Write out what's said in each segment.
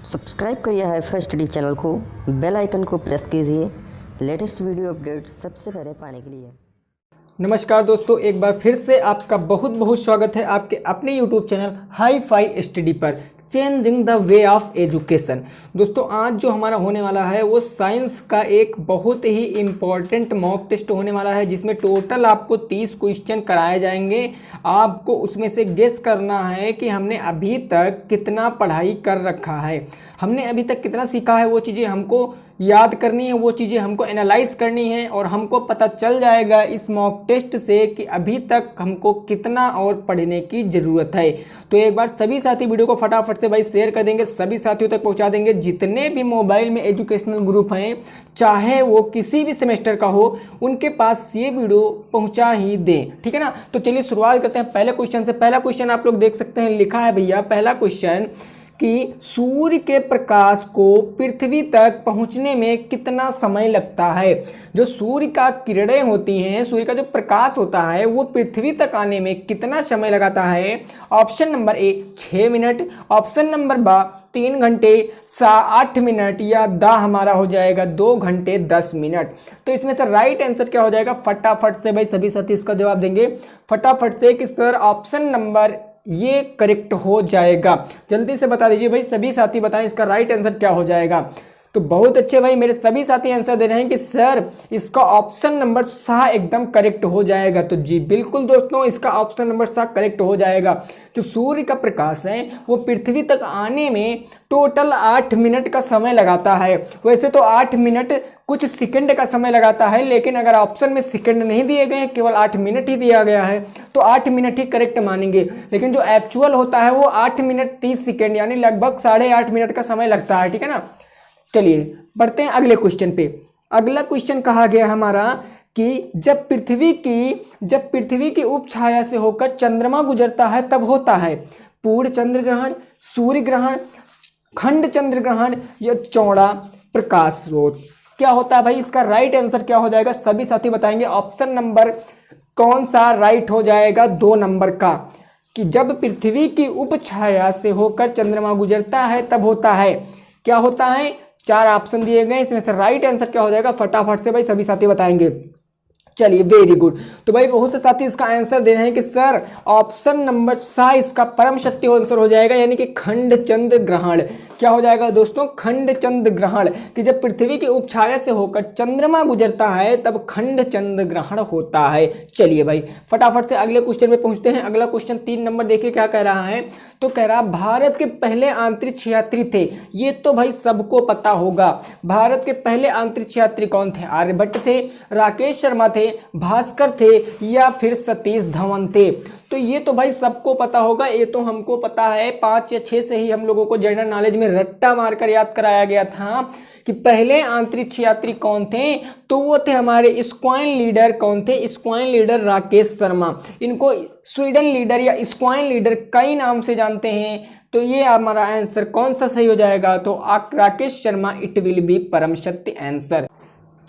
Subscribe करिए hi-fi study channel को, bell icon को प्रेस कीजिए लेटेस्ट वीडियो अपडेट सबसे पहले पाने के लिए। नमस्कार दोस्तों, एक बार फिर से आपका बहुत बहुत स्वागत है आपके अपने YouTube चैनल हाईफाई स्टडी पर, changing the way of education. दोस्तों आज जो हमारा होने वाला है वो साइंस का एक बहुत ही इम्पॉर्टेंट मॉक टेस्ट होने वाला है, जिसमें टोटल आपको 30 क्वेश्चन कराए जाएंगे। आपको उसमें से गेस करना है कि हमने अभी तक कितना पढ़ाई कर रखा है, हमने अभी तक कितना सीखा है। वो चीज़ें हमको याद करनी है, वो चीज़ें हमको एनालाइज करनी है और हमको पता चल जाएगा इस मॉक टेस्ट से कि अभी तक हमको कितना और पढ़ने की ज़रूरत है। तो एक बार सभी साथी वीडियो को फटाफट से भाई शेयर कर देंगे, सभी साथियों तक पहुंचा देंगे। जितने भी मोबाइल में एजुकेशनल ग्रुप हैं, चाहे वो किसी भी सेमेस्टर का हो, उनके पास ये वीडियो पहुंचा ही दें, ठीक है ना। तो चलिए शुरुआत करते हैं पहले क्वेश्चन से। पहला क्वेश्चन आप लोग देख सकते हैं, लिखा है भैया पहला क्वेश्चन कि सूर्य के प्रकाश को पृथ्वी तक पहुंचने में कितना समय लगता है। जो सूर्य का किरणें होती हैं, सूर्य का जो प्रकाश होता है, वो पृथ्वी तक आने में कितना समय लगाता है। ऑप्शन नंबर ए 6 मिनट, ऑप्शन नंबर बा 3 घंटे 8 मिनट, या दा हमारा हो जाएगा 2 घंटे 10 मिनट। तो इसमें से राइट आंसर क्या हो जाएगा, फटाफट से भाई सभी साथी इसका जवाब देंगे फटाफट से कि सर ऑप्शन नंबर ये करेक्ट हो जाएगा। जल्दी से बता दीजिए भाई, सभी साथी बताएं इसका राइट आंसर क्या हो जाएगा। तो बहुत अच्छे भाई, मेरे सभी साथी आंसर दे रहे हैं कि सर इसका ऑप्शन नंबर सा एकदम करेक्ट हो जाएगा। तो जी बिल्कुल दोस्तों, इसका ऑप्शन नंबर सा करेक्ट हो जाएगा। जो सूर्य का प्रकाश है वो पृथ्वी तक आने में टोटल 8 मिनट का समय लगाता है। वैसे तो 8 मिनट कुछ सेकंड का समय लगाता है, लेकिन अगर ऑप्शन में सेकंड नहीं दिए गए हैं, केवल 8 मिनट ही दिया गया है, तो 8 मिनट ही करेक्ट मानेंगे। लेकिन जो एक्चुअल होता है वो 8 मिनट 30 सेकंड, यानी लगभग 8.5 मिनट का समय लगता है, ठीक है ना। चलिए बढ़ते हैं अगले क्वेश्चन पे। अगला क्वेश्चन कहा गया हमारा कि जब पृथ्वी की उपछाया से होकर चंद्रमा गुजरता है तब होता है पूर्ण चंद्र ग्रहण, सूर्य ग्रहण, खंड चंद्र ग्रहण या चौड़ा प्रकाश स्रोत। क्या होता है भाई, इसका राइट आंसर क्या हो जाएगा, सभी साथी बताएंगे। ऑप्शन नंबर कौन सा राइट हो जाएगा, 2 नंबर का, कि जब पृथ्वी की उपछाया से होकर चंद्रमा गुजरता है तब होता है। क्या होता है, 4 ऑप्शन दिए गए, इसमें से राइट आंसर क्या हो जाएगा, फटाफट से भाई सभी साथी बताएंगे। चलिए वेरी गुड। तो भाई बहुत से साथी इसका आंसर दे रहे हैं कि सर ऑप्शन नंबर सा इसका परम शक्ति आंसर हो जाएगा, यानी कि खंड चंद्र ग्रहण। क्या हो जाएगा दोस्तों, खंड चंद्र ग्रहण, कि जब पृथ्वी की उपछाया से होकर चंद्रमा गुजरता है तब खंड चंद्र ग्रहण होता है। चलिए भाई फटाफट से अगले क्वेश्चन पे पहुंचते हैं। अगला क्वेश्चन 3 नंबर देखिए क्या कह रहा है। तो कह रहा भारत के पहले अंतरिक्ष यात्री थे, ये तो भाई सबको पता होगा। भारत के पहले अंतरिक्ष यात्री कौन थे, आर्यभट्ट थे, राकेश शर्मा थे, भास्कर थे, या फिर सतीश धवन थे। तो ये तो भाई सबको पता होगा, ये तो हमको पता है। 5 या 6 से ही हम लोगों को जनरल नॉलेज में रट्टा मारकर याद कराया गया था कि पहले अंतरिक्ष यात्री कौन थे। तो वो थे हमारे स्क्वाइन लीडर। कौन थे, स्क्वाइन लीडर राकेश शर्मा। इनको स्वीडन लीडर या स्क्वाइन लीडर कई नाम से जानते हैं। तो ये हमारा आंसर कौन सा सही हो जाएगा, तो Rakesh Sharma, it will be परम शक्ति आंसर।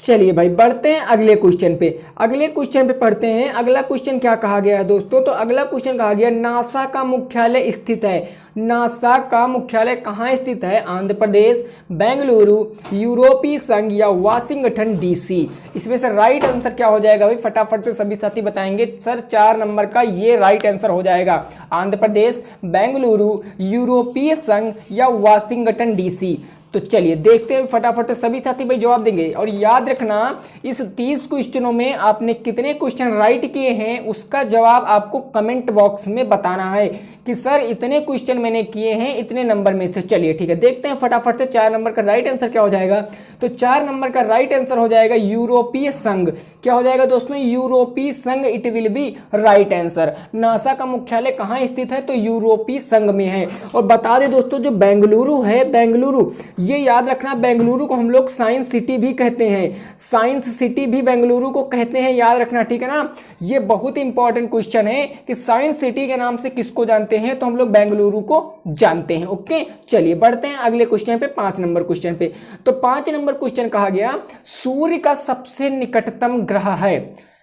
चलिए भाई बढ़ते हैं अगले क्वेश्चन पे। अगले क्वेश्चन पे पढ़ते हैं। अगला क्वेश्चन क्या कहा गया है दोस्तों, तो अगला क्वेश्चन कहा गया नासा का मुख्यालय स्थित है। नासा का मुख्यालय कहाँ स्थित है, आंध्र प्रदेश, बेंगलुरु, यूरोपीय संघ या वाशिंगटन डीसी। इसमें से राइट आंसर क्या हो जाएगा भाई, फटाफट से सभी साथी बताएंगे। सर 4 नंबर का ये राइट आंसर हो जाएगा, आंध्र प्रदेश, बेंगलुरु, यूरोपीय संघ या वाशिंगटन डीसी। तो चलिए देखते हैं फटाफट सभी साथी भाई जवाब देंगे। और याद रखना इस 30 क्वेश्चनों में आपने कितने क्वेश्चन राइट किए हैं उसका जवाब आपको कमेंट बॉक्स में बताना है कि सर इतने क्वेश्चन मैंने किए हैं इतने नंबर में से। चलिए ठीक है, देखते हैं फटाफट से 4 नंबर का राइट आंसर क्या हो जाएगा। तो 4 नंबर का राइट आंसर हो जाएगा यूरोपीय संघ। क्या हो जाएगा दोस्तों, यूरोपीय संघ, it will be right answer. NASA का मुख्यालय कहाँ स्थित है, तो यूरोपीय संघ में है। और बता दें दोस्तों जो बेंगलुरु है, बेंगलुरु ये याद रखना, बेंगलुरु को हम लोग साइंस सिटी भी कहते हैं, साइंस सिटी भी बेंगलुरु को कहते हैं, याद रखना, ठीक है ना। ये बहुत इंपॉर्टेंट क्वेश्चन है कि साइंस सिटी के नाम से किसको जानते हैं, तो हम लोग बेंगलुरु को जानते हैं। ओके चलिए बढ़ते हैं अगले क्वेश्चन पे, 5 नंबर क्वेश्चन पे। तो 5 नंबर क्वेश्चन कहा गया सूर्य का सबसे निकटतम ग्रह है।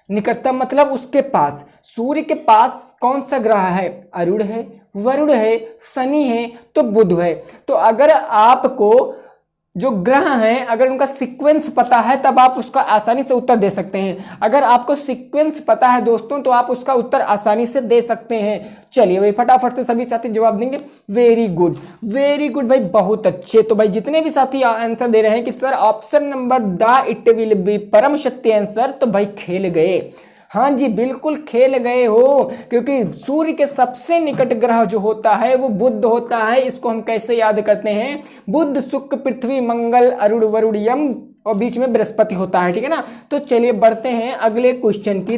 निकटतम मतलब उसके पास, सूर्य के पास कौन सा ग्रह है, अरुण है, वरुण है, शनि है, तो बुध है। तो अगर आपको जो ग्रह हैं अगर उनका सीक्वेंस पता है तब आप उसका आसानी से उत्तर दे सकते हैं। अगर आपको सीक्वेंस पता है दोस्तों तो आप उसका उत्तर आसानी से दे सकते हैं। चलिए भाई फटाफट से सभी साथी जवाब देंगे। वेरी गुड भाई, बहुत अच्छे। तो भाई जितने भी साथी आंसर दे रहे हैं कि sir option number the it will be परम शक्ति आंसर, तो भाई खेल गए। हाँ जी बिल्कुल खेल गए हो, क्योंकि सूर्य के सबसे निकट ग्रह जो होता है वो बुध होता है। इसको हम कैसे याद करते हैं? बुध, शुक्र, पृथ्वी, मंगल, अरुण, वरुण, यम और बीच में बृहस्पति होता है, ठीक है ना। तो चलिए बढ़ते हैं अगले क्वेश्चन की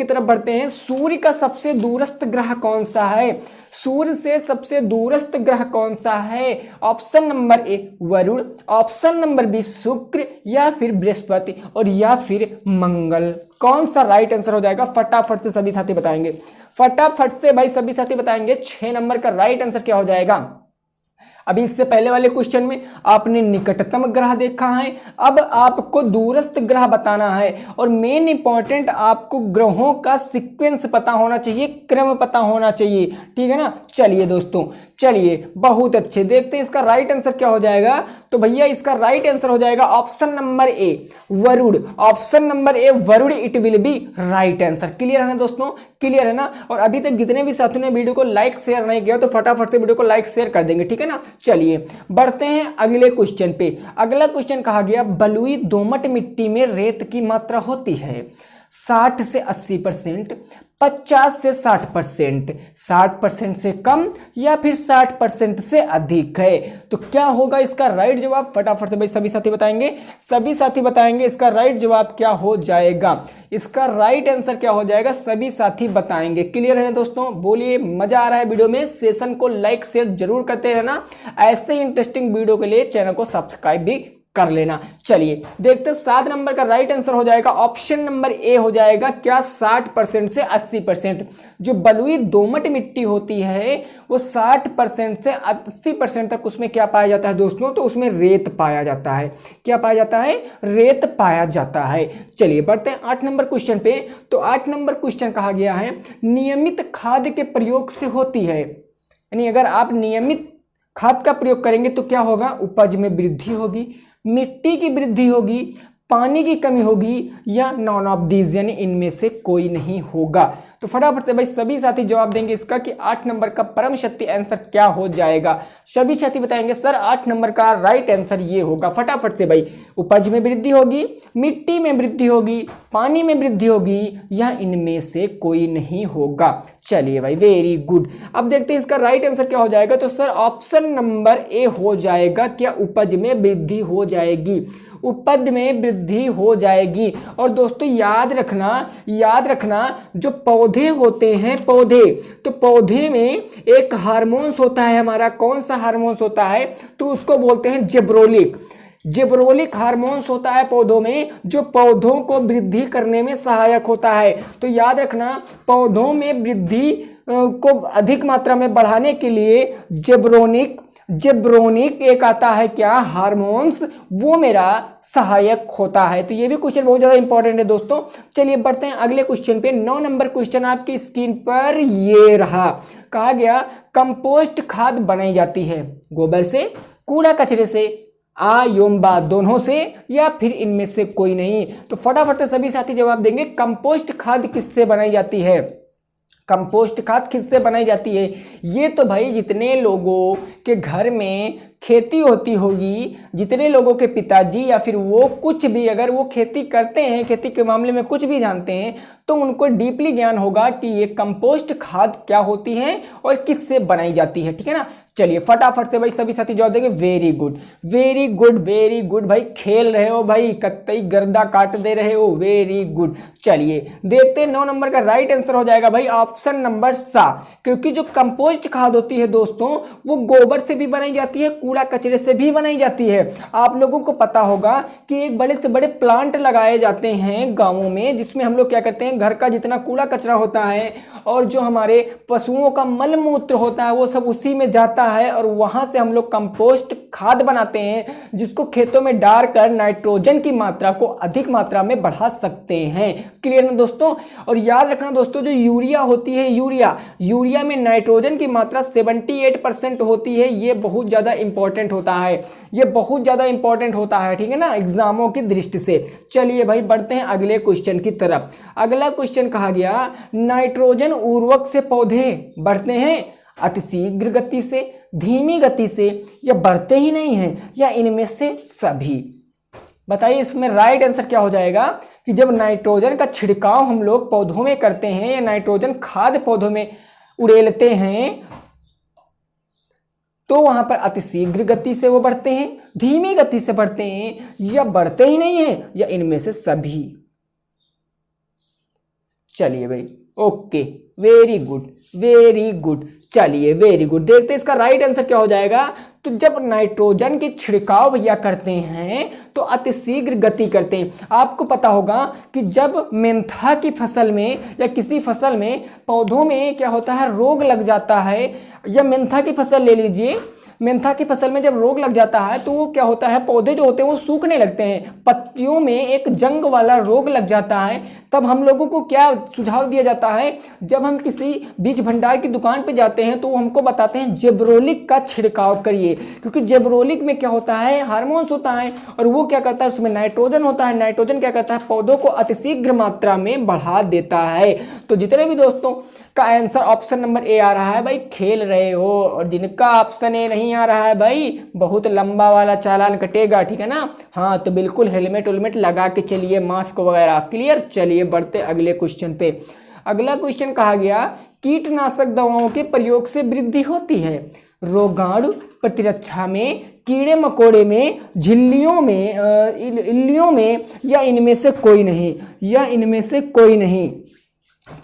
तरफ बढ़ते हैं। सूर्य का सबसे दूरस्थ ग्रह कौन सा है? सूर्य से सबसे दूरस्थ ग्रह कौन सा है? Option number A Varun, option number B Shukra, या फिर बृहस्पति और या फिर मंगल। कौन सा राइट आंसर हो जाएगा? फटाफट से सभी साथी बताएंगे। फटाफट से भाई सभी साथी बताएंगे 6 नंबर का राइट आंसर क्या हो जाएगा। अभी इससे पहले वाले क्वेश्चन में आपने निकटतम ग्रह देखा है, अब आपको दूरस्थ ग्रह बताना है। और मेन इंपॉर्टेंट आपको ग्रहों का सीक्वेंस पता होना चाहिए, क्रम पता होना चाहिए, ठीक है ना। चलिए दोस्तों, चलिए बहुत अच्छे, देखते हैं इसका राइट आंसर क्या हो जाएगा। तो भैया इसका राइट आंसर हो जाएगा option number A Varun, option number A Varun, it will be right answer. Clear है ना दोस्तों? क्लियर है ना। और अभी तक जितने भी साथियों ने वीडियो को लाइक शेयर नहीं किया तो फटाफट से वीडियो को लाइक शेयर कर देंगे, ठीक है ना। चलिए बढ़ते हैं अगले क्वेश्चन पे। अगला क्वेश्चन कहा गया बलुई दोमट मिट्टी में रेत की मात्रा होती है 60 से 80%, 50 से 60%, 60% से कम या फिर 60% से अधिक है। तो क्या होगा इसका राइट जवाब? फटाफट से भाई सभी साथी बताएंगे इसका राइट जवाब क्या हो जाएगा। इसका राइट आंसर क्या हो जाएगा सभी साथी बताएंगे। क्लियर है दोस्तों? बोलिए, मजा आ रहा है वीडियो में? सेशन को लाइक शेयर जरूर करते रहना। ऐसे इंटरेस्टिंग वीडियो के लिए चैनल को सब्सक्राइब भी कर लेना। चलिए देखते हैं 7 नंबर का राइट आंसर हो जाएगा ऑप्शन नंबर ए हो जाएगा क्या 60% से 80%। जो बलुई दोमट मिट्टी होती है वो 60% से 80% तक उसमें क्या पाया जाता है दोस्तों? तो उसमें रेत पाया जाता है। क्या पाया जाता है? रेत पाया जाता है। चलिए बढ़ते हैं 8 नंबर क्वेश्चन पे। तो 8 नंबर क्वेश्चन कहा गया है नियमित खाद के प्रयोग से होती है, यानी अगर आप नियमित खाद का प्रयोग करेंगे तो क्या होगा? उपज में वृद्धि होगी, मिट्टी की वृद्धि होगी, पानी की कमी होगी, या नॉन ऑफ दीज यानी इनमें से कोई नहीं होगा। तो फटाफट से भाई सभी साथी जवाब देंगे इसका कि 8 नंबर का परम शक्ति आंसर क्या हो जाएगा। सभी साथी बताएंगे सर 8 नंबर का राइट आंसर ये होगा। फटाफट से भाई, उपज में वृद्धि होगी, मिट्टी में वृद्धि होगी, पानी में वृद्धि होगी, या इनमें से कोई नहीं होगा। चलिए भाई वेरी गुड। अब देखते हैं इसका राइट आंसर क्या हो जाएगा। तो सर ऑप्शन नंबर ए हो जाएगा क्या उपज में वृद्धि हो जाएगी। उपज में वृद्धि हो जाएगी। और दोस्तों याद रखना जो पौधे होते हैं, तो पौधे में एक हार्मोन्स होता है हमारा। कौन सा हार्मोन्स होता है? तो उसको बोलते हैं जिब्रोलिक हार्मोन्स होता है पौधों में, जो पौधों को वृद्धि करने में सहायक होता है। तो याद रखना पौधों में वृद्धि को अधिक मात्रा में बढ़ाने के लिए जिब्रोनिक एक आता है क्या हार्मोन्स, वो मेरा सहायक होता है। तो ये भी क्वेश्चन बहुत ज्यादा इंपॉर्टेंट है दोस्तों। चलिए बढ़ते हैं अगले क्वेश्चन पे। 9 नंबर क्वेश्चन आपकी स्क्रीन पर ये रहा। कहा गया कंपोस्ट खाद बनाई जाती है गोबर से, कूड़ा कचरे से, आ योम बा दोनों से, या फिर इनमें से कोई नहीं। तो फटाफट से सभी साथी जवाब देंगे कंपोस्ट खाद किससे बनाई जाती है। कंपोस्ट खाद किससे बनाई जाती है? ये तो भाई जितने लोगों के घर में खेती होती होगी, जितने लोगों के पिताजी या फिर वो कुछ भी अगर वो खेती करते हैं, खेती के मामले में कुछ भी जानते हैं, तो उनको डीपली ज्ञान होगा कि ये कंपोस्ट खाद क्या होती है और किससे बनाई जाती है, ठीक है ना। चलिए फटाफट से भाई सभी साथी जवाब देंगे। वेरी गुड भाई, खेल रहे हो भाई, कतई गर्दा काट दे रहे हो। Very good. चलिए देखते हैं 9 नंबर का राइट आंसर हो जाएगा भाई ऑप्शन नंबर सा, क्योंकि जो कंपोस्ट खाद होती है दोस्तों वो गोबर से भी बनाई जाती है, कूड़ा कचरे से भी बनाई जाती है। आप लोगों को पता होगा कि एक बड़े से बड़े प्लांट लगाए जाते हैं गाँवों में, जिसमें हम लोग क्या करते हैं घर का जितना कूड़ा कचरा होता है और जो हमारे पशुओं का मल मूत्र होता है वो सब उसी में जाता जाता है और वहां से हम लोग कंपोस्ट खाद बनाते हैं, जिसको खेतों में डालकर नाइट्रोजन की मात्रा को अधिक मात्रा में बढ़ा सकते हैं। क्लियर ना दोस्तों? और याद रखना दोस्तों, जो यूरिया होती है, यूरिया में नाइट्रोजन की मात्रा 78% होती है। ये बहुत ज़्यादा इंपॉर्टेंट होता है, ये बहुत ज़्यादा इंपॉर्टेंट होता है, ठीक है ना, एग्जामों की दृष्टि से। चलिए भाई बढ़ते हैं अगले क्वेश्चन की तरफ। अगला क्वेश्चन कहा गया, नाइट्रोजन उर्वरक से पौधे बढ़ते हैं अतिशीघ्र गति से, धीमी गति से, या बढ़ते ही नहीं हैं, या इनमें से सभी। बताइए इसमें राइट आंसर क्या हो जाएगा कि जब नाइट्रोजन का छिड़काव हम लोग पौधों में करते हैं या नाइट्रोजन खाद पौधों में उड़ेलते हैं तो वहां पर अतिशीघ्र गति से वो बढ़ते हैं, धीमी गति से बढ़ते हैं, या बढ़ते ही नहीं हैं, या इनमें से सभी। चलिए भाई, okay, very good, very good. चलिए वेरी गुड, देखते हैं इसका राइट आंसर क्या हो जाएगा। तो जब नाइट्रोजन के छिड़काव भैया करते हैं तो अतिशीघ्र गति करते हैं। आपको पता होगा कि जब मेंथा की फसल में या किसी फसल में पौधों में क्या होता है, रोग लग जाता है, या मेंथा की फसल ले लीजिए, मेंथा की फसल में जब रोग लग जाता है तो वो क्या होता है, पौधे जो होते हैं वो सूखने लगते हैं, पत्तियों में एक जंग वाला रोग लग जाता है। तब हम लोगों को क्या सुझाव दिया जाता है, जब हम किसी बीज भंडार की दुकान पे जाते हैं तो वो हमको बताते हैं जेब्रोलिक का छिड़काव करिए, क्योंकि जेब्रोलिक में क्या होता है, हार्मोन्स होता है और वो क्या करता है, उसमें नाइट्रोजन होता है। नाइट्रोजन क्या करता है, पौधों को अतिशीघ्र मात्रा में बढ़ा देता है। तो जितने भी दोस्तों का आंसर ऑप्शन नंबर ए आ रहा है भाई, खेल रहे हो, और जिनका ऑप्शन ए नहीं आ रहा है भाई, बहुत लंबा वाला चालान कटेगा, ठीक है ना। हाँ, तो बिल्कुल हेलमेट उलमेट लगा के चलिए, मास्क वगैरह। क्लियर? चलिए बढ़ते अगले क्वेश्चन पे। अगला क्वेश्चन कहा गया, कीटनाशक दवाओं के प्रयोग से वृद्धि होती है रोगाणु प्रतिरक्षा में, कीड़े मकोड़े में, झिल्लियों में, इल्लियों में, या इनमें से कोई नहीं, या इनमें से कोई नहीं।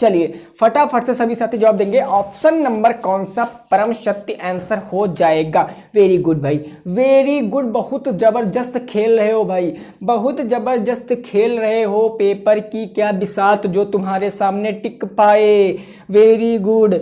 चलिए फटाफट से सभी साथी जवाब देंगे। ऑप्शन नंबर कौन सा परम सत्य आंसर हो जाएगा? वेरी गुड भाई, वेरी गुड, बहुत जबरदस्त खेल रहे हो भाई, बहुत जबरदस्त खेल रहे हो। पेपर की क्या बिसात जो तुम्हारे सामने टिक पाए। वेरी गुड,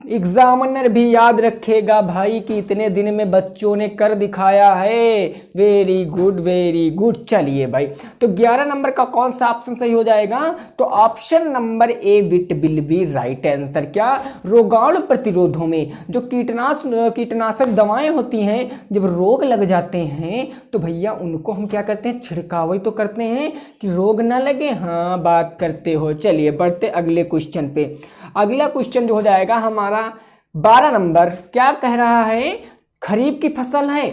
एग्जामिनर भी याद रखेगा भाई कि इतने दिन में बच्चों ने कर दिखाया है। Very good, very good. चलिए भाई, तो 11 नंबर का कौन सा ऑप्शन सही हो जाएगा? तो option number A it will be right answer. क्या? रोगाणु प्रतिरोधों में जो कीटनाशक दवाएं होती हैं, जब रोग लग जाते हैं तो भैया उनको हम क्या करते हैं, छिड़काव ही तो करते हैं कि रोग ना लगे। हाँ, बात करते हो। चलिए बढ़ते अगले क्वेश्चन पे। अगला क्वेश्चन जो हो जाएगा हमारा 12 नंबर, क्या कह रहा है, खरीफ की फसल है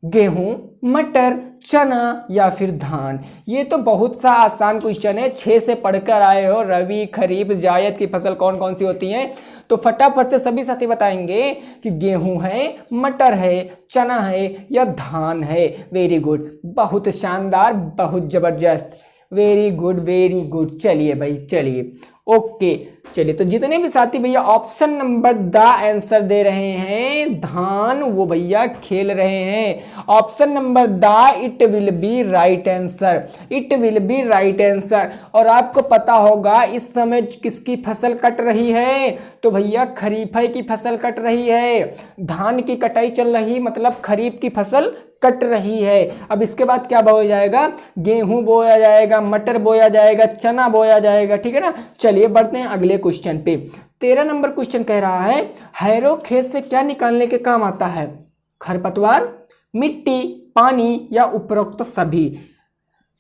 गेहूं, मटर, चना या फिर धान। ये तो बहुत सा आसान क्वेश्चन है, 6 से पढ़कर आए हो। रबी, खरीफ, जायद की फसल कौन कौन सी होती हैं? तो फटाफट से सभी साथी बताएंगे कि गेहूं है, मटर है, चना है, या धान है। वेरी गुड, बहुत शानदार, बहुत जबरदस्त, वेरी गुड, वेरी गुड। चलिए भाई, चलिए, ओके। चलिए, तो जितने भी साथी भैया ऑप्शन नंबर द आंसर दे रहे हैं धान, वो भैया खेल रहे हैं। Option number the it will be right answer, it will be right answer. और आपको पता होगा इस समय किसकी फसल कट रही है? तो भैया खरीफ की फसल कट रही है, धान की कटाई चल रही, मतलब खरीफ की फसल कट रही है। अब इसके बाद क्या बोया जाएगा? गेहूं बोया जाएगा, मटर बोया जाएगा, चना बोया जाएगा, ठीक है ना। चलिए बढ़ते हैं अगले क्वेश्चन पे। 13 नंबर क्वेश्चन कह रहा है, हैरो खेत से क्या निकालने के काम आता है? खरपतवार, मिट्टी, पानी, या उपरोक्त सभी।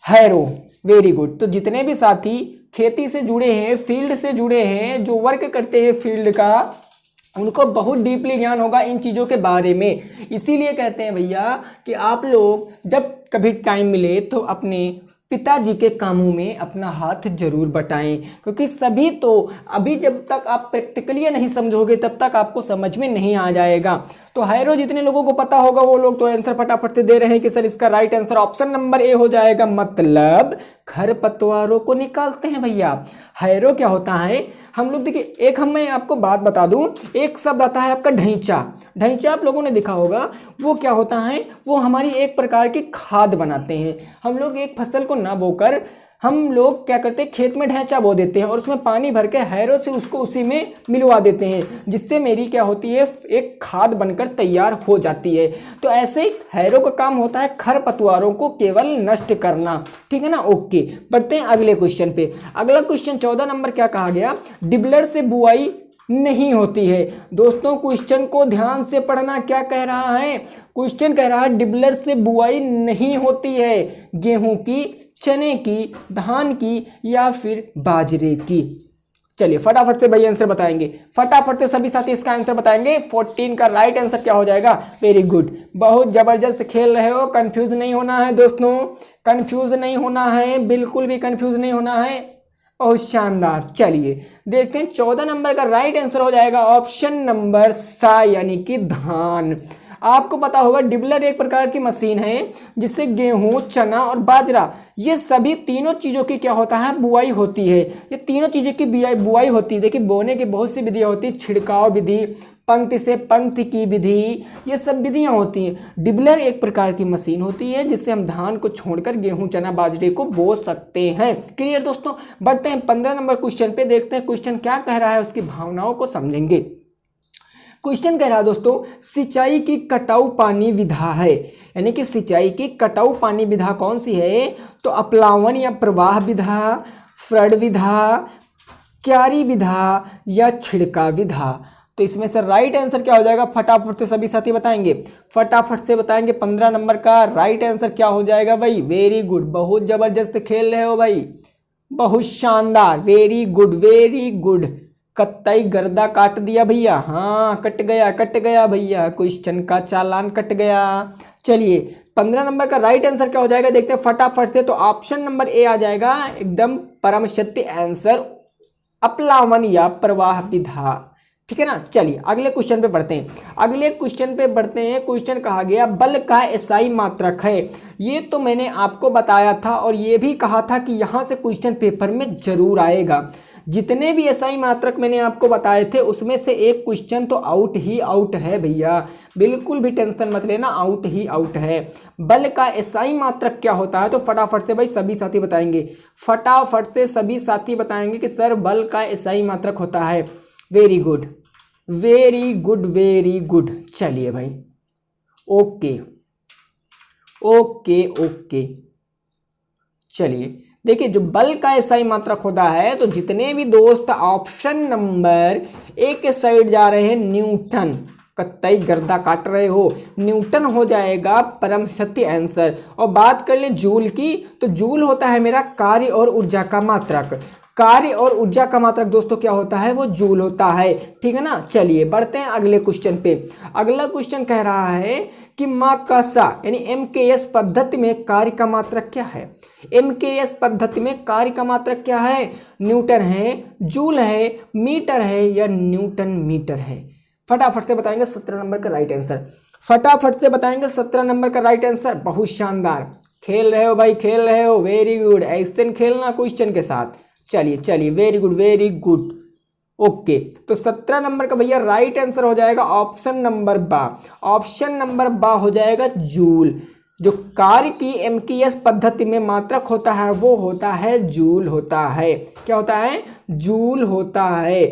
Harrow, very good. तो जितने भी साथी खेती से जुड़े हैं, फील्ड से जुड़े हैं, जो वर्क करते हैं फील्ड का, उनको बहुत डीपली ज्ञान होगा इन चीज़ों के बारे में। इसीलिए कहते हैं भैया कि आप लोग जब कभी टाइम मिले तो अपने पिताजी के कामों में अपना हाथ जरूर बटाएं, क्योंकि सभी तो अभी जब तक आप प्रैक्टिकली नहीं समझोगे तब तक आपको समझ में नहीं आ जाएगा। तो हैरो जितने लोगों को पता होगा वो लोग तो आंसर फटाफट से दे रहे हैं कि सर इसका राइट आंसर ऑप्शन नंबर ए हो जाएगा, मतलब खरपतवारों को निकालते हैं भैया। हैरो क्या होता है, हम लोग देखिए, एक मैं आपको बात बता दूं, एक शब्द आता है आपका ढैंचा। ढैंचा आप लोगों ने देखा होगा, वो क्या होता है, वो हमारी एक प्रकार की खाद बनाते हैं। हम लोग एक फसल को ना बोकर हम लोग क्या करते हैं, खेत में ढैंचा बो देते हैं और उसमें पानी भर के हैरों से उसको उसी में मिलवा देते हैं, जिससे मेरी क्या होती है, एक खाद बनकर तैयार हो जाती है। तो ऐसे ही हैरों का काम होता है खरपतवारों को केवल नष्ट करना, ठीक है ना। ओके, बढ़ते हैं अगले क्वेश्चन पे। अगला क्वेश्चन 14 नंबर क्या कहा गया, डिबलर से बुआई नहीं होती है। दोस्तों क्वेश्चन को ध्यान से पढ़ना, क्या कह रहा है, क्वेश्चन कह रहा है डिबलर से बुआई नहीं होती है, गेहूं की, चने की, धान की या फिर बाजरे की। चलिए फटाफट से भाई आंसर बताएंगे, फटाफट से सभी साथी इसका आंसर बताएंगे। 14 का राइट आंसर क्या हो जाएगा, वेरी गुड, बहुत जबरदस्त खेल रहे हो, कंफ्यूज नहीं होना है दोस्तों, कंफ्यूज नहीं होना है, बिल्कुल भी कंफ्यूज नहीं होना है, बहुत शानदार। चलिए देखते हैं 14 नंबर का राइट आंसर हो जाएगा ऑप्शन नंबर सा, यानी कि धान। आपको पता होगा डिबलर एक प्रकार की मशीन है जिससे गेहूं, चना और बाजरा, ये सभी तीनों चीज़ों की क्या होता है, बुआई होती है। ये तीनों चीज़ों की बुआई होती है। देखिए बोने की बहुत सी विधियाँ होती है, छिड़काव विधि, पंक्ति से पंक्ति की विधि, ये सब विधियाँ होती हैं। डिबलर एक प्रकार की मशीन होती है जिससे हम धान को छोड़कर गेहूं, चना, बाजरे को बो सकते हैं। क्लियर दोस्तों, बढ़ते हैं 15 नंबर क्वेश्चन पे, देखते हैं क्वेश्चन क्या कह रहा है, उसकी भावनाओं को समझेंगे। क्वेश्चन कह रहा है दोस्तों, सिंचाई की कटाऊ पानी विधा है, यानी कि सिंचाई की कटाऊ पानी विधा कौन सी है, तो अपलावन या प्रवाह विधा, फ्लड विधा, क्यारी विधा या छिड़काव विधा। तो इसमें से राइट आंसर क्या हो जाएगा, फटाफट से सभी साथी बताएंगे, फटाफट से बताएंगे। 15 नंबर का राइट आंसर क्या हो जाएगा भाई, वेरी गुड, बहुत जबरदस्त खेल रहे हो भाई, बहुत शानदार, वेरी गुड वेरी गुड। कत्तई गर्दा काट दिया भैया, हाँ कट गया भैया, क्वेश्चन का चालान कट गया। चलिए 15 नंबर का राइट आंसर क्या हो जाएगा, देखते हैं फटाफट से। तो ऑप्शन नंबर ए आ जाएगा एकदम परम सत्य आंसर, अपलावन या प्रवाह विधा, ठीक है ना। चलिए अगले क्वेश्चन पे बढ़ते हैं, अगले क्वेश्चन पे बढ़ते हैं। क्वेश्चन कहा गया बल का एसआई मात्रक है, ये तो मैंने आपको बताया था और ये भी कहा था कि यहाँ से क्वेश्चन पेपर में जरूर आएगा। जितने भी एसआई मात्रक मैंने आपको बताए थे उसमें से एक क्वेश्चन तो आउट ही आउट है भैया, बिल्कुल भी टेंशन मत लेना, आउट ही आउट है। बल का एसआई मात्रक क्या होता है, तो फटाफट से भाई सभी साथी बताएंगे, फटाफट से सभी साथी बताएंगे कि सर बल का एसआई मात्रक होता है। Very good very good very good. चलिए भाई ओके ओके ओके। चलिए देखिए जो बल का एसआई मात्रक होता है, तो जितने भी दोस्त ऑप्शन नंबर ए के साइड जा रहे हैं, न्यूटन, कत्तई गर्दा काट रहे हो, न्यूटन हो जाएगा परम सत्य आंसर। और बात कर ले जूल की, तो जूल होता है मेरा कार्य और ऊर्जा का मात्रक, कार्य और ऊर्जा का मात्रक दोस्तों क्या होता है, वो जूल होता है, ठीक है ना। चलिए बढ़ते हैं अगले क्वेश्चन पे। अगला क्वेश्चन कह रहा है कि माकासा यानी एमकेएस पद्धति में कार्य का मात्रक क्या है, एमकेएस पद्धति में कार्य का मात्रक क्या है, न्यूटन है, जूल है, मीटर है या न्यूटन मीटर है। फटाफट से बताएंगे 17 नंबर का राइट आंसर, फटाफट से बताएंगे 17 नंबर का राइट आंसर। बहुत शानदार खेल रहे हो भाई, खेल रहे हो, वेरी गुड, ऐसे खेलना क्वेश्चन के साथ। चलिए चलिए very good very good. Okay तो 17 नंबर का भैया राइट आंसर हो जाएगा ऑप्शन नंबर बा, ऑप्शन नंबर बा हो जाएगा जूल। जो कार्य की एमकेएस पद्धति में मात्रक होता है वो होता है जूल होता है, क्या होता है, जूल होता है।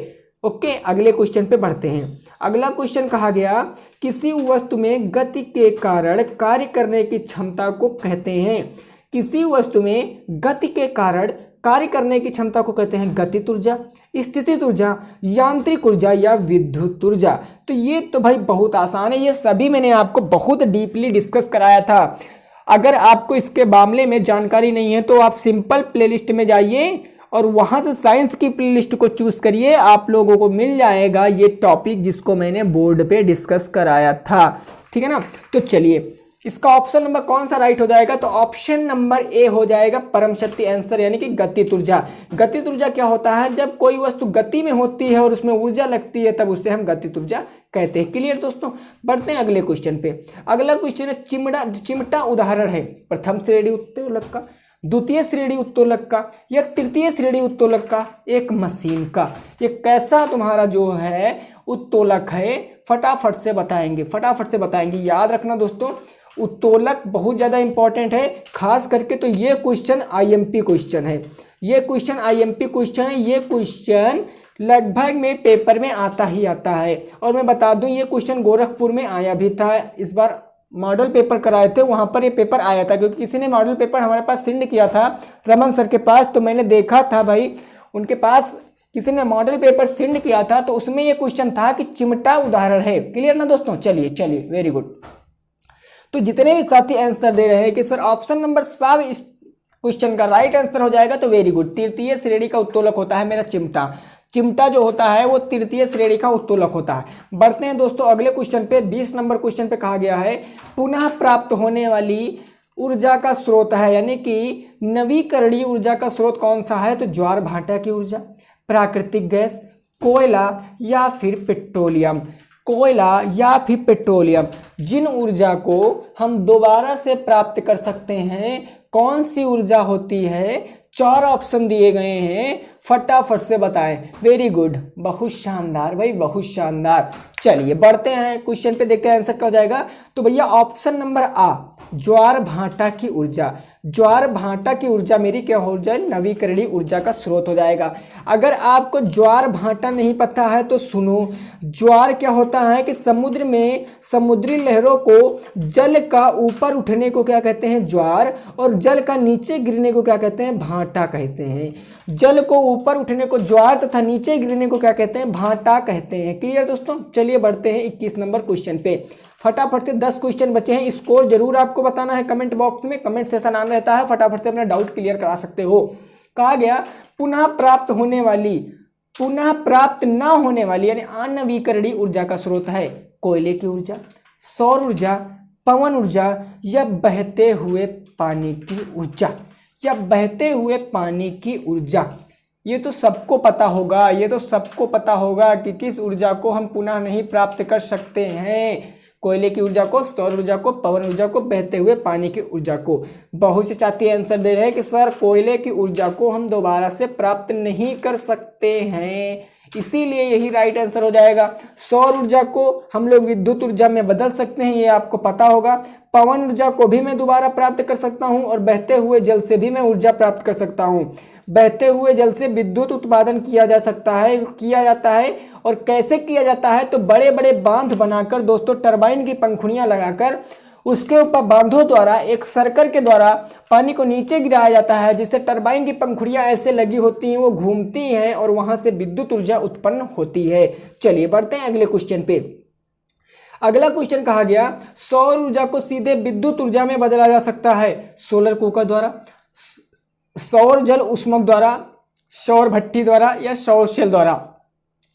ओके अगले क्वेश्चन पे बढ़ते हैं। अगला क्वेश्चन कहा गया किसी वस्तु में गति के कारण कार्य करने की क्षमता को कहते हैं, किसी वस्तु में गति के कारण कार्य करने की क्षमता को कहते हैं गतिज ऊर्जा, स्थितिज ऊर्जा, यांत्रिक ऊर्जा या विद्युत ऊर्जा। तो ये तो भाई बहुत आसान है, ये सभी मैंने आपको बहुत डीपली डिस्कस कराया था। अगर आपको इसके मामले में जानकारी नहीं है तो आप सिंपल प्लेलिस्ट में जाइए और वहां से साइंस की प्लेलिस्ट को चूज करिए, आप लोगों को मिल जाएगा ये टॉपिक जिसको मैंने बोर्ड पे डिस्कस कराया था, ठीक है ना। तो चलिए इसका ऑप्शन नंबर कौन सा राइट हो जाएगा, तो ऑप्शन नंबर ए हो जाएगा परम सत्य आंसर, यानी कि गतिज ऊर्जा। गतिज ऊर्जा क्या होता है, जब कोई वस्तु गति में होती है और उसमें ऊर्जा लगती है तब उसे हम गतिज ऊर्जा कहते हैं। क्लियर दोस्तों, बढ़ते हैं अगले क्वेश्चन पे। अगला क्वेश्चन है चिमटा उदाहरण है प्रथम श्रेणी उत्तोलक का, द्वितीय श्रेणी उत्तोलक का या तृतीय श्रेणी उत्तोलक का एक मशीन का। ये कैसा तुम्हारा जो है उत्तोलक है, फटाफट से बताएंगे, फटाफट से बताएंगे। याद रखना दोस्तों उत्तोलक बहुत ज़्यादा इंपॉर्टेंट है, खास करके तो ये क्वेश्चन आईएमपी क्वेश्चन है, ये क्वेश्चन आईएमपी क्वेश्चन है, ये क्वेश्चन लगभग में पेपर में आता ही आता है। और मैं बता दूं ये क्वेश्चन गोरखपुर में आया भी था, इस बार मॉडल पेपर कराए थे वहाँ पर ये पेपर आया था, क्योंकि किसी ने मॉडल पेपर हमारे पास सेंड किया था रमन सर के पास, तो मैंने देखा था भाई उनके पास किसी ने मॉडल पेपर सेंड किया था, तो उसमें ये क्वेश्चन था कि चिमटा उदाहरण है। क्लियर ना दोस्तों? चलिए चलिए, वेरी गुड। तो जितने भी साथी आंसर दे रहे हैं कि सर ऑप्शन नंबर 7 इस क्वेश्चन का राइट आंसर हो जाएगा, तो वेरी गुड। तृतीय श्रेणी का उत्तोलक होता है मेरा चिमटा। चिमटा जो होता है वो तृतीय श्रेणी का उत्तोलक होता है। बढ़ते हैं दोस्तों अगले क्वेश्चन पे। 20 नंबर क्वेश्चन पे कहा गया है पुनः प्राप्त होने वाली ऊर्जा का स्रोत है, यानी कि नवीकरणीय ऊर्जा का स्रोत कौन सा है? तो ज्वार भाटा की ऊर्जा, प्राकृतिक गैस, कोयला या फिर पेट्रोलियम। कोयला या फिर पेट्रोलियम, जिन ऊर्जा को हम दोबारा से प्राप्त कर सकते हैं कौन सी ऊर्जा होती है? 4 ऑप्शन दिए गए हैं, फटाफट से बताएं। वेरी गुड, बहुत शानदार भाई, बहुत शानदार। चलिए बढ़ते हैं क्वेश्चन पे, देखते हैं आंसर क्या हो जाएगा। तो भैया ऑप्शन नंबर आ, ज्वार भाटा की ऊर्जा। ज्वार भाटा की ऊर्जा मेरी क्या हो जाए? नवीकरणीय ऊर्जा का स्रोत हो जाएगा। अगर आपको ज्वार भाटा नहीं पता है तो सुनो, ज्वार क्या होता है कि समुद्र में समुद्री लहरों को जल का ऊपर उठने को क्या कहते हैं? ज्वार, और जल का नीचे गिरने को क्या कहते हैं? भाटा कहते हैं। जल को ऊपर उठने को ज्वार तथा नीचे गिरने को क्या कहते हैं? भाटा कहते हैं। क्लियर दोस्तों? चलिए बढ़ते हैं 21 नंबर क्वेश्चन पे। फटाफट से 10 क्वेश्चन बचे हैं, स्कोर जरूर आपको बताना है कमेंट बॉक्स में, कमेंट सेशन ऑन रहता है, फटाफट से अपना डाउट क्लियर करा सकते हो। कहा गया पुनः प्राप्त होने वाली, पुनः प्राप्त ना होने वाली यानी अनवीकरणीय ऊर्जा का स्रोत है कोयले की ऊर्जा, सौर ऊर्जा, पवन ऊर्जा या बहते हुए पानी की ऊर्जा, या बहते हुए पानी की ऊर्जा। ये तो सबको पता होगा, ये तो सबको पता होगा कि किस ऊर्जा को हम पुनः नहीं प्राप्त कर सकते हैं, कोयले की ऊर्जा को, सौर ऊर्जा को, पवन ऊर्जा को, बहते हुए पानी की ऊर्जा को। बहुत से साथी आंसर दे रहे हैं कि सर कोयले की ऊर्जा को हम दोबारा से प्राप्त नहीं कर सकते हैं, इसीलिए यही राइट आंसर हो जाएगा। सौर ऊर्जा को हम लोग विद्युत ऊर्जा में बदल सकते हैं, ये आपको पता होगा। पवन ऊर्जा को भी मैं दोबारा प्राप्त कर सकता हूं, और बहते हुए जल से भी मैं ऊर्जा प्राप्त कर सकता हूं। बहते हुए जल से विद्युत उत्पादन किया जा सकता है, किया जाता है। और कैसे किया जाता है? तो बड़े बड़े बांध बनाकर दोस्तों, टरबाइन की पंखुड़ियां लगाकर उसके ऊपर बांधों द्वारा एक सर्कल के द्वारा पानी को नीचे गिराया जाता है, जिससे टरबाइन की पंखुड़ियां ऐसे लगी होती हैं, वो घूमती हैं और वहां से विद्युत ऊर्जा उत्पन्न होती है। चलिए बढ़ते हैं अगले क्वेश्चन पे। अगला क्वेश्चन कहा गया सौर ऊर्जा को सीधे विद्युत ऊर्जा में बदला जा सकता है सोलर कुकर द्वारा, सौर जल उष्मक द्वारा, सौर भट्टी द्वारा या सौर सेल द्वारा।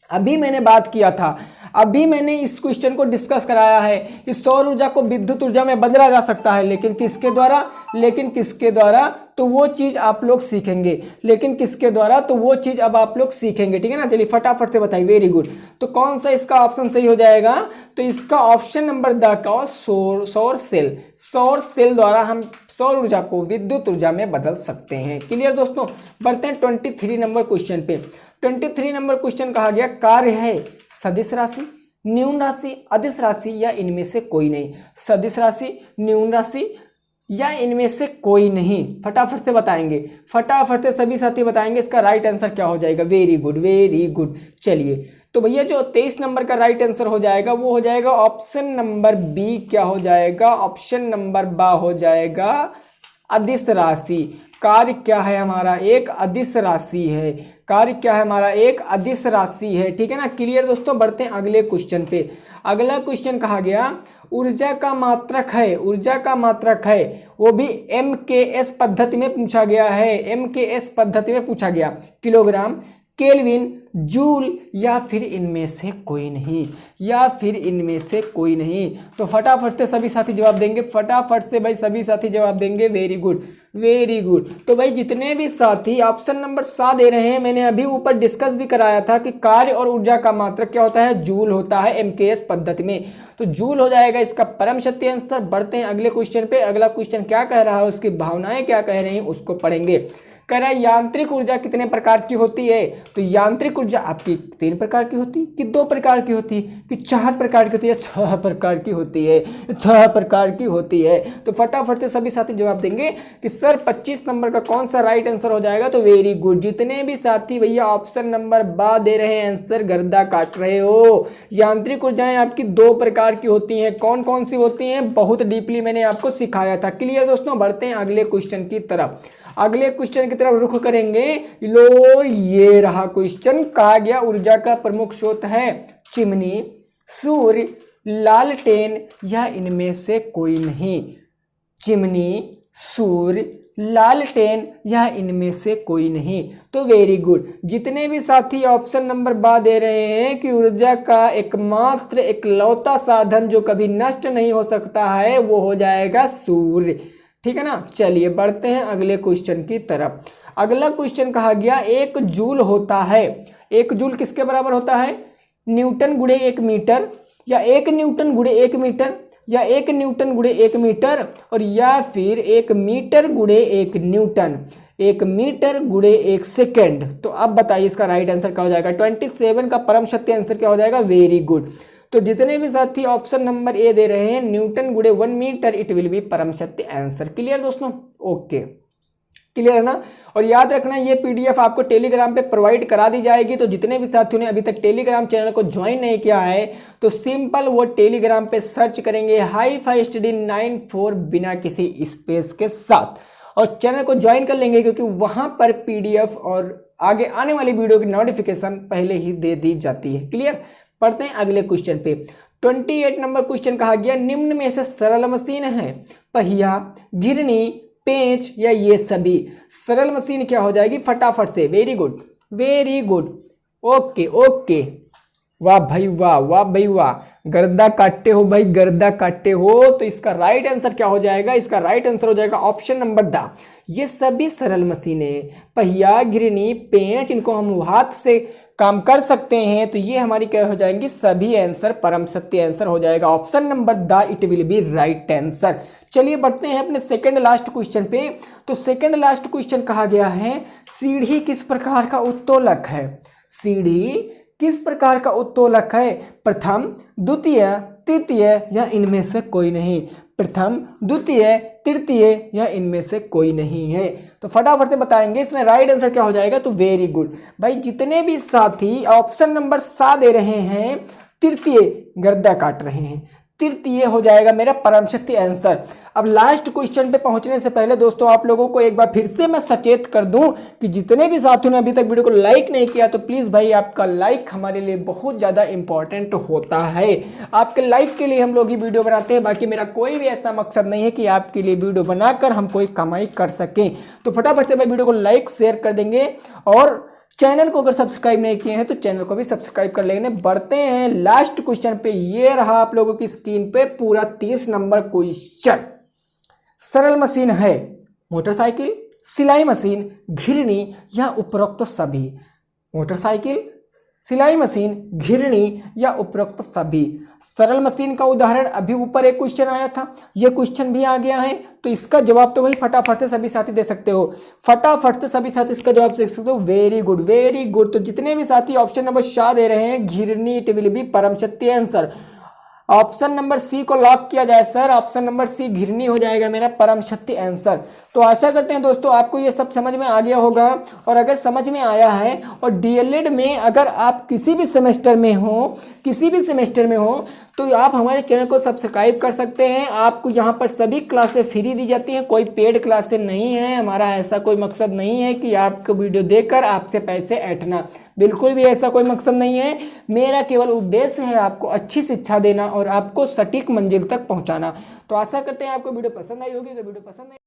अभी मैंने बात किया था, अभी मैंने इस क्वेश्चन को डिस्कस कराया है कि सौर ऊर्जा को विद्युत ऊर्जा में बदला जा सकता है, लेकिन किसके द्वारा? लेकिन किसके द्वारा? तो वो चीज आप लोग सीखेंगे, लेकिन किसके द्वारा? तो वो चीज अब आप लोग सीखेंगे, ठीक है ना। चलिए फटाफट से बताइए। Very good. तो कौन सा इसका ऑप्शन सही हो जाएगा? तो इसका ऑप्शन नंबर द का सौर सेल, सौर सेल द्वारा हम सौर ऊर्जा को विद्युत ऊर्जा में बदल सकते हैं। क्लियर दोस्तों? बढ़ते हैं 23 नंबर क्वेश्चन पे। 23 नंबर क्वेश्चन कहा गया कार्य है सदिश राशि, न्यून राशि, अदिश राशि या इनमें से कोई नहीं। सदिश राशि, न्यून राशि या इनमें से कोई नहीं। फटाफट से बताएंगे, फटाफट से सभी साथी बताएंगे इसका राइट आंसर क्या हो जाएगा। Very good, very good. चलिए तो भैया जो 23 नंबर का राइट आंसर हो जाएगा वो हो जाएगा ऑप्शन नंबर बी। क्या हो जाएगा? ऑप्शन नंबर बा हो जाएगा अदिश राशि। कार्य क्या है हमारा? एक अदिश राशि है। कार्य क्या है हमारा? एक अदिश राशि है, ठीक है ना। क्लियर दोस्तों? बढ़ते हैं अगले क्वेश्चन पे। अगला क्वेश्चन कहा गया ऊर्जा का मात्रक है, ऊर्जा का मात्रक है, वो भी MKS पद्धति में पूछा गया है। MKS पद्धति में पूछा गया, किलोग्राम, केल्विन, जूल या फिर इनमें से कोई नहीं, या फिर इनमें से कोई नहीं। तो फटाफट से सभी साथी जवाब देंगे, फटाफट से भाई सभी साथी जवाब देंगे। Very good, very good. तो भाई जितने भी साथी ऑप्शन नंबर 7 दे रहे हैं, मैंने अभी ऊपर डिस्कस भी कराया था कि कार्य और ऊर्जा का मात्रक क्या होता है? जूल होता है MKS पद्धति में। तो जूल हो जाएगा इसका परम सत्य आंसर। बढ़ते हैं अगले क्वेश्चन पे। अगला क्वेश्चन क्या कह रहा है, उसकी भावनाएं क्या कह रही हैं उसको पढ़ेंगे। कह रहा है यांत्रिक ऊर्जा कितने प्रकार की होती है, तो यांत्रिक ऊर्जा आपकी 3 प्रकार की होती है कि 2 प्रकार की होती है कि 4 प्रकार की होती है, 6 प्रकार की होती है, 6 प्रकार की होती है। तो फटाफट से सभी साथी जवाब देंगे कि सर 25 नंबर का कौन सा राइट आंसर हो जाएगा। तो वेरी गुड, जितने भी साथी भैया ऑप्शन नंबर बा दे रहे हैं आंसर, गर्दा काट रहे हो। यांत्रिक ऊर्जाएं आपकी 2 प्रकार की होती हैं, कौन कौन सी होती हैं बहुत डीपली मैंने आपको सिखाया था। क्लियर दोस्तों, बढ़ते हैं अगले क्वेश्चन की तरफ। अगले क्वेश्चन की तरफ रुख करेंगे। लो ये रहा क्वेश्चन, कहा गया ऊर्जा का प्रमुख स्रोत है चिमनी, सूर्य, लालटेन या इनमें से कोई नहीं। चिमनी, सूर्य, लालटेन या इनमें से कोई नहीं। तो वेरी गुड, जितने भी साथी ऑप्शन नंबर बा दे रहे हैं कि ऊर्जा का एकमात्र इकलौता साधन जो कभी नष्ट नहीं हो सकता है वो हो जाएगा सूर्य। ठीक है ना, चलिए बढ़ते हैं अगले क्वेश्चन की तरफ। अगला क्वेश्चन कहा गया 1 जूल होता है। 1 जूल किसके बराबर होता है, न्यूटन गुणे 1 मीटर, या 1 न्यूटन गुणे 1 मीटर, या 1 न्यूटन गुणे 1 मीटर, और या फिर 1 मीटर गुणे 1 न्यूटन, 1 मीटर गुणे 1 सेकेंड। तो अब बताइए इसका राइट आंसर क्या हो जाएगा। 27 का परम सत्य आंसर क्या हो जाएगा। वेरी गुड, तो जितने भी साथी ऑप्शन नंबर ए दे रहे हैं न्यूटन गुणे 1 मीटर, इट विल बी परम सत्य आंसर। क्लियर दोस्तों, ओके क्लियर है ना। और याद रखना ये पीडीएफ आपको टेलीग्राम पे प्रोवाइड करा दी जाएगी। तो जितने भी साथियों ने अभी तक टेलीग्राम चैनल को ज्वाइन नहीं किया है तो सिंपल वो टेलीग्राम पे सर्च करेंगे हाई-फाई स्टडी 94 बिना किसी स्पेस के साथ, और चैनल को ज्वाइन कर लेंगे क्योंकि वहां पर पीडीएफ और आगे आने वाली वीडियो की नोटिफिकेशन पहले ही दे दी जाती है। क्लियर, पढ़ते हैं अगले क्वेश्चन पे। 28 नंबर क्वेश्चन कहा गया निम्न में से सरल मशीन है पहिया, घिरनी, पेंच या ये सभी। सरल मशीन क्या हो जाएगी फटाफट से। Very good, very good, okay okay, वाह भाई वाह, वाह भाई वाह, गर्दा काटते हो भाई, गर्दा काटते हो। तो इसका राइट आंसर क्या हो जाएगा, इसका राइट आंसर हो जाएगा ऑप्शन नंबर द। ये सभी सरल मशीनें पहिया, घिरनी, पेंच, इनको हम हाथ से काम कर सकते हैं। तो ये हमारी क्या हो जाएंगी, सभी आंसर परम सत्य आंसर हो जाएगा option number the, it will be right answer. चलिए बढ़ते हैं अपने सेकंड लास्ट क्वेश्चन पे। तो सेकंड लास्ट क्वेश्चन कहा गया है सीढ़ी किस प्रकार का उत्तोलक है। सीढ़ी किस प्रकार का उत्तोलक है, प्रथम, द्वितीय, तृतीय या इनमें से कोई नहीं। प्रथम, द्वितीय, तृतीय या इनमें से कोई नहीं है। तो फटाफट से बताएंगे इसमें राइट आंसर क्या हो जाएगा। तो वेरी गुड भाई, जितने भी साथी ऑप्शन नंबर 7 दे रहे हैं तृतीय, गर्दा काट रहे हैं। तृतीय हो जाएगा मेरा परम सत्य आंसर। अब लास्ट क्वेश्चन पे पहुंचने से पहले दोस्तों आप लोगों को एक बार फिर से मैं सचेत कर दूं कि जितने भी साथियों ने अभी तक वीडियो को लाइक नहीं किया तो प्लीज़ भाई आपका लाइक हमारे लिए बहुत ज़्यादा इंपॉर्टेंट होता है। आपके लाइक के लिए हम लोग ही वीडियो बनाते हैं, बाकी मेरा कोई भी ऐसा मकसद नहीं है कि आपके लिए वीडियो बनाकर हम कोई कमाई कर सकें। तो फटाफट से भाई वीडियो को लाइक शेयर कर देंगे, और चैनल को अगर सब्सक्राइब नहीं किए हैं तो चैनल को भी सब्सक्राइब कर लेंगे। बढ़ते हैं लास्ट क्वेश्चन पे। ये रहा आप लोगों की स्क्रीन पे पूरा 30 नंबर क्वेश्चन। सरल मशीन है मोटरसाइकिल, सिलाई मशीन, घिरनी या उपरोक्त सभी। मोटरसाइकिल, सिलाई मशीन, घिरनी या उपरोक्त सभी। सरल मशीन का उदाहरण अभी ऊपर एक क्वेश्चन आया था, ये क्वेश्चन भी आ गया है। तो इसका जवाब तो भाई फटाफट से सभी साथी दे सकते हो, फटाफट से सभी साथी इसका जवाब दे सकते हो। Very good, very good. तो जितने भी साथी ऑप्शन नंबर शाह दे रहे हैं घिरनी, इट विल बी परम सत्य आंसर। ऑप्शन नंबर सी को लॉक किया जाए सर, ऑप्शन नंबर सी घिरनी हो जाएगा मेरा परम सत्य आंसर। तो आशा करते हैं दोस्तों आपको ये सब समझ में आ गया होगा, और अगर समझ में आया है और डीएलएड में अगर आप किसी भी सेमेस्टर में हो तो आप हमारे चैनल को सब्सक्राइब कर सकते हैं। आपको यहाँ पर सभी क्लासें फ्री दी जाती हैं, कोई पेड क्लासें नहीं है। हमारा ऐसा कोई मकसद नहीं है कि आपको वीडियो देखकर आपसे पैसे ऐंठना, बिल्कुल भी ऐसा कोई मकसद नहीं है। मेरा केवल उद्देश्य है आपको अच्छी शिक्षा देना और आपको सटीक मंजिल तक पहुँचाना। तो आशा करते हैं आपको वीडियो पसंद आई होगी। अगर वीडियो पसंद आई